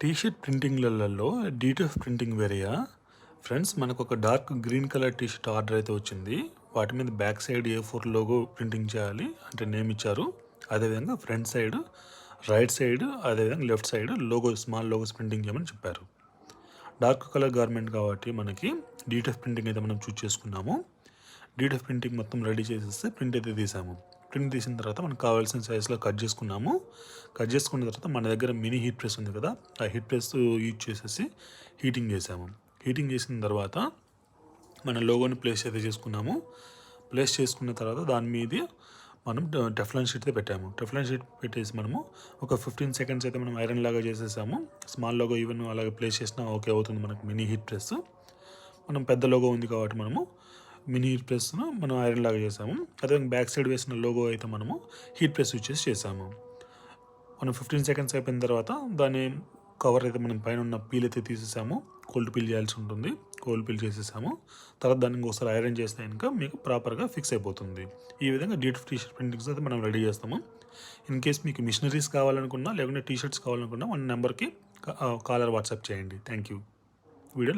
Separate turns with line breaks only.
T shirt ప్రింటింగ్లలో DTF printing వేరేయా friends? మనకు ఒక dark green colour t-shirt order అయితే వచ్చింది. వాటి మీద back side A4 logo printing చేయాలి, అంటే నేమ్ ఇచ్చారు. అదేవిధంగా ఫ్రంట్ సైడ్, రైట్ సైడ్, అదేవిధంగా left side small logos printing చేయమని చెప్పారు. డార్క్ కలర్ గార్మెంట్ కాబట్టి మనకి డీటీఎఫ్ ప్రింటింగ్ అయితే మనం చూస్ చేసుకున్నాము. డీటీఎఫ్ ప్రింటింగ్ మొత్తం రెడీ చేసేస్తే ప్రింట్ అయితే తీసాము. ప్రింట్ తీసిన తర్వాత మనకు కావాల్సిన సైజులో కట్ చేసుకున్నాము. కట్ చేసుకున్న తర్వాత మన దగ్గర మినీ హీట్ ప్రెస్ ఉంది కదా, ఆ హీట్ ప్రెస్ యూజ్ చేసేసి హీటింగ్ చేసాము. హీటింగ్ చేసిన తర్వాత మన లోగోని ప్లేస్ అయితే చేసుకున్నాము. ప్లేస్ చేసుకున్న తర్వాత దాని మీద మనం టెఫ్లాన్ షీట్ అయితే పెట్టాము. టెఫ్లాన్ షీట్ పెట్టేసి మనము ఒక 15 సెకండ్స్ అయితే మనం ఐరన్ లాగా చేసేసాము. స్మాల్ లోగో ఈవెన్ అలాగే ప్లేస్ చేసినా ఓకే అవుతుంది మనకు మినీ హీట్ ప్రెస్. మనం పెద్ద లోగో ఉంది కాబట్టి మనము మినీ హీట్ ప్రెస్ను మనం ఐరన్ లాగా చేసాము. అదే బ్యాక్ సైడ్ వేసిన లోగో అయితే మనము హీట్ ప్రెస్ యూజ్ చేసి చేసాము. మనం 15 సెకండ్స్ అయిపోయిన తర్వాత దాని కవర్ అయితే మనం పైన ఉన్న పీల్ అయితే తీసేసాము. కోల్డ్ పీల్ చేయాల్సి ఉంటుంది. కోల్డ్ పీల్ చేసేసాము. తర్వాత దాన్ని ఇంకోసారి ఐరన్ చేస్తే కనుక మీకు ప్రాపర్గా ఫిక్స్ అయిపోతుంది. ఈ విధంగా డీటీఎఫ్ టీషర్ట్ ప్రింటింగ్స్ అయితే మనం రెడీ చేస్తాము. ఇన్ కేస్ మీకు మిషనరీస్ కావాలనుకున్నా లేకుంటే టీషర్ట్స్ కావాలనుకున్నా మన నెంబర్కి కాలర్ వాట్సాప్ చేయండి. Thank you. వీడియో